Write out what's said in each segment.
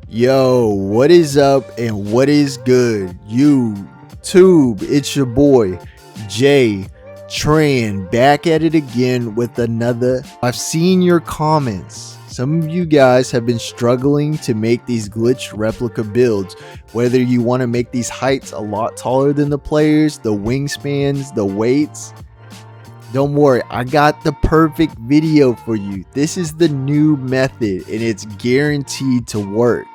Yo, what is up and what is good? YouTube, it's your boy Jay Tran back at it again with another. I've seen your comments. Some of you guys have been struggling to make these glitched replica builds, whether you want to make these heights a lot taller than the players, the wingspans, the weights. Don't worry, I got the perfect video for you. This is the new method and it's guaranteed to work.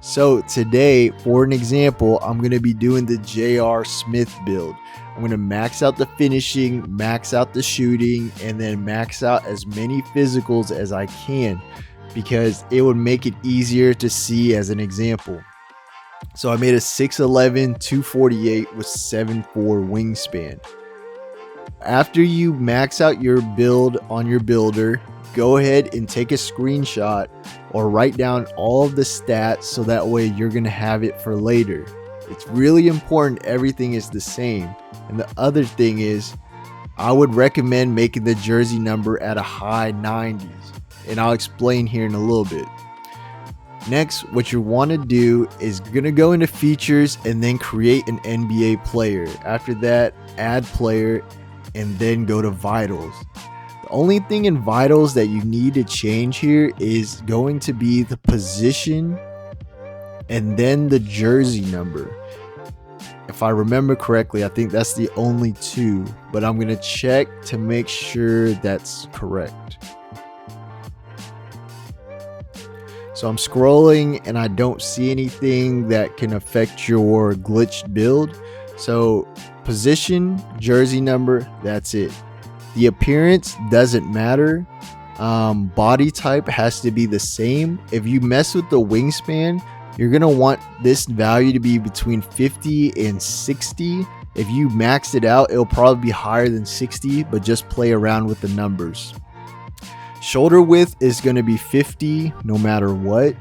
So today, for an example, I'm going to be doing the J.R. Smith build. I'm going to max out the finishing, max out the shooting, and then max out as many physicals as I can because it would make it easier to see as an example. So I made a 6'11", 248 with 7'4" wingspan. After you max out your build on your builder, go ahead and take a screenshot or write down all of the stats so that way you're going to have it for later. It's really important everything is the same. And the other thing is, I would recommend making the jersey number at a high 90s. And I'll explain here in a little bit. Next, what you want to do is you're going to go into features and then create an NBA player. After that, add player and then go to vitals. The only thing in vitals that you need to change here is going to be the position and then the jersey number. If I remember correctly, I think that's the only two, but I'm going to check to make sure that's correct. So I'm scrolling and I don't see anything that can affect your glitched build. So position, jersey number, that's it. The appearance doesn't matter. Body type has to be the same. If you mess with the wingspan, you're gonna want this value to be between 50 and 60. If you max it out, it'll probably be higher than 60, but just play around with the numbers. Shoulder width is gonna be 50 no matter what.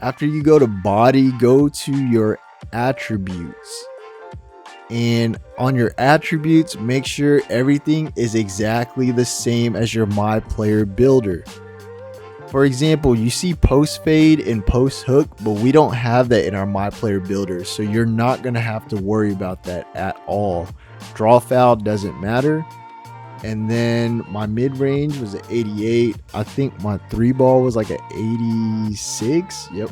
After you go to body, go to your attributes. And on your attributes, make sure everything is exactly the same as your My Player Builder. For example, you see post fade and post hook, but we don't have that in our My Player Builder, so you're not going to have to worry about that at all. Draw foul doesn't matter. And then my mid-range was an 88. I think my 3-ball was like an 86. Yep,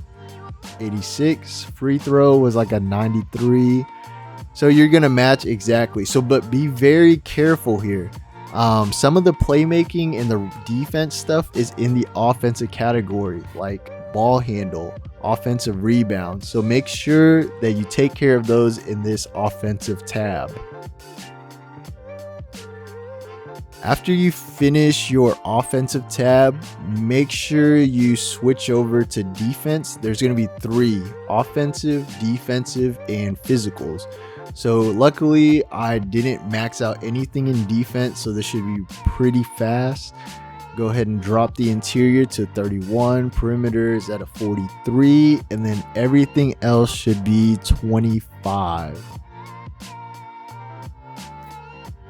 86. Free throw was like a 93. So you're going to match exactly. So, but be very careful here. Some of the playmaking and the defense stuff is in the offensive category, like ball handle, offensive rebound. So make sure that you take care of those in this offensive tab. After you finish your offensive tab, make sure you switch over to defense. There's going to be 3: offensive, defensive, and physicals. So luckily I didn't max out anything in defense, so this should be pretty fast. Go ahead and drop the interior to 31, perimeter is at a 43, and then everything else should be 25.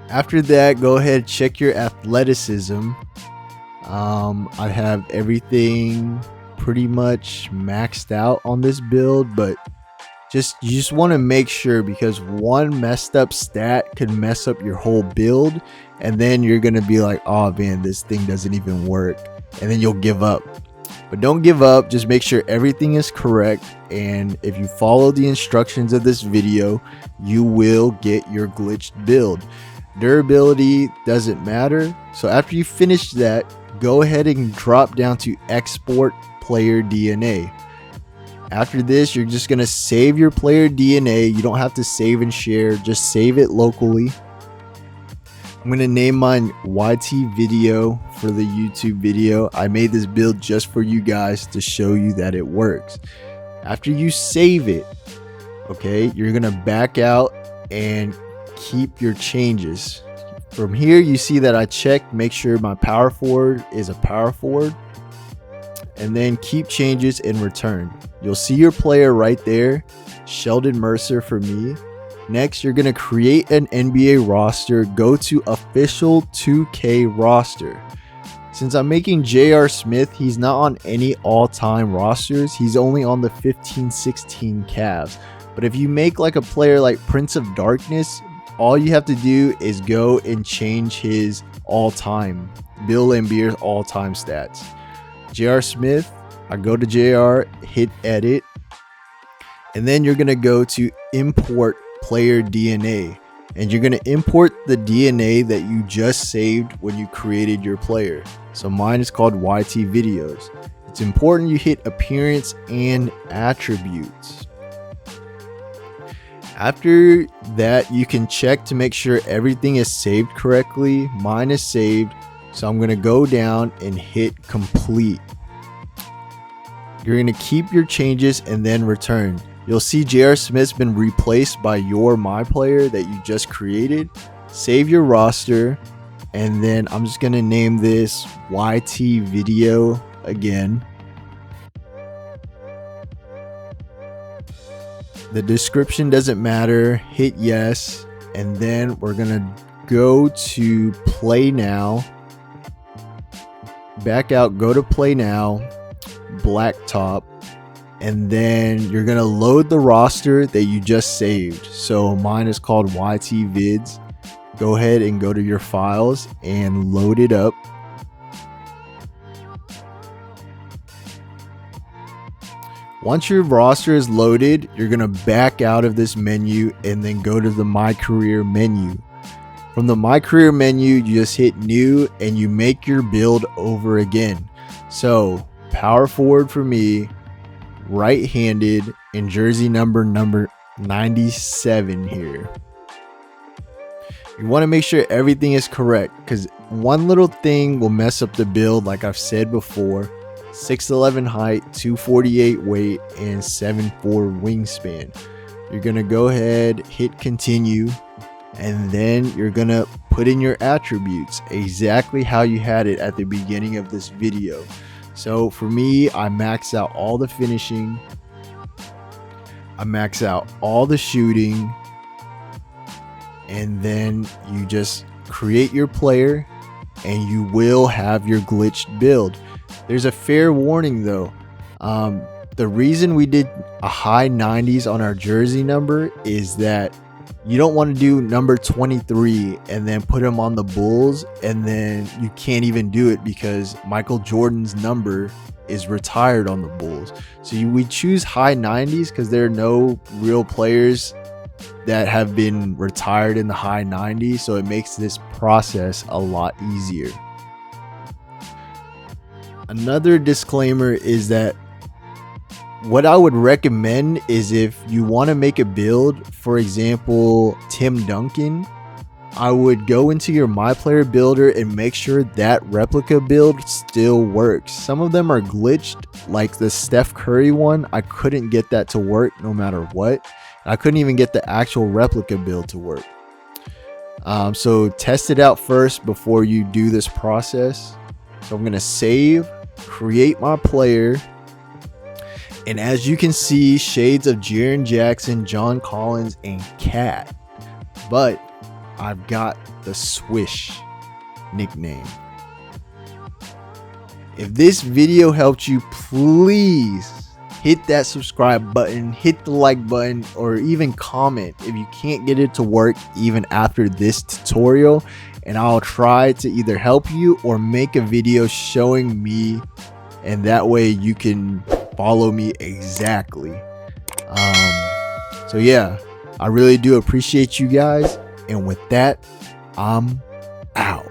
After that, go ahead, check your athleticism. I have everything pretty much maxed out on this build, but you just want to make sure, because one messed up stat could mess up your whole build, and then you're going to be like, oh man, this thing doesn't even work, and then you'll give up. But don't give up, just make sure everything is correct, and if you follow the instructions of this video, you will get your glitched build. Durability doesn't matter. So after you finish that, go ahead and drop down to export player DNA. After this, you're just going to save your player DNA. You don't have to save and share, just save it locally. I'm going to name mine YT video for the YouTube video. I made this build just for you guys to show you that it works. After you save it, okay, you're going to back out and keep your changes. From here, you see that I checked, make sure my power forward is a power forward, and then keep changes and return. You'll see your player right there, Sheldon Mercer for me. Next, you're going to create an NBA roster. Go to official 2K roster. Since I'm making J.R. Smith, he's not on any all-time rosters. He's only on the 15-16 Cavs. But if you make like a player like Prince of Darkness, all you have to do is go and change his all-time, Bill Lambier's all-time stats. J.R. Smith, I go to J.R., hit edit, and then you're going to go to import player DNA. And you're going to import the DNA that you just saved when you created your player. So mine is called YT Videos. It's important you hit appearance and attributes. After that, you can check to make sure everything is saved correctly. Mine is saved, so I'm going to go down and hit complete. You're going to keep your changes and then return. You'll see J.R. Smith's been replaced by your my player that you just created. Save your roster, and then I'm just going to name this YT Video again. The description doesn't matter. Hit yes, and then we're going to go to play now. Back out, go to play now, blacktop. And then you're going to load the roster that you just saved. So mine is called YT Vids. Go ahead and go to your files and load it up. Once your roster is loaded, you're going to back out of this menu and then go to the My Career menu. From the My Career menu, you just hit new and you make your build over again. So power forward for me, right-handed, and jersey number 97 here. You want to make sure everything is correct, because one little thing will mess up the build. Like I've said before, 6'11 height, 248 weight, and 7'4 wingspan. You're going to go ahead, hit continue, and then you're going to put in your attributes exactly how you had it at the beginning of this video. So for me, I max out all the finishing, I max out all the shooting, and then you just create your player and you will have your glitched build. There's a fair warning though. The reason we did a high 90s on our jersey number is that you don't want to do number 23 and then put him on the Bulls and then you can't even do it because Michael Jordan's number is retired on the Bulls. So we choose high 90s because there are no real players that have been retired in the high 90s, so it makes this process a lot easier. Another disclaimer is that what I would recommend is if you want to make a build, for example, Tim Duncan, I would go into your My Player Builder and make sure that replica build still works. Some of them are glitched, like the Steph Curry one. I couldn't get that to work no matter what. I couldn't even get the actual replica build to work. So test it out first before you do this process. So I'm going to save, create my player. And as you can see, shades of Jaren Jackson, John Collins, and Cat. But I've got the Swish nickname. If this video helped you, please hit that subscribe button, hit the like button, or even comment if you can't get it to work even after this tutorial. And I'll try to either help you or make a video showing me, and that way you can follow me exactly. So yeah, I really do appreciate you guys, and with that, I'm out.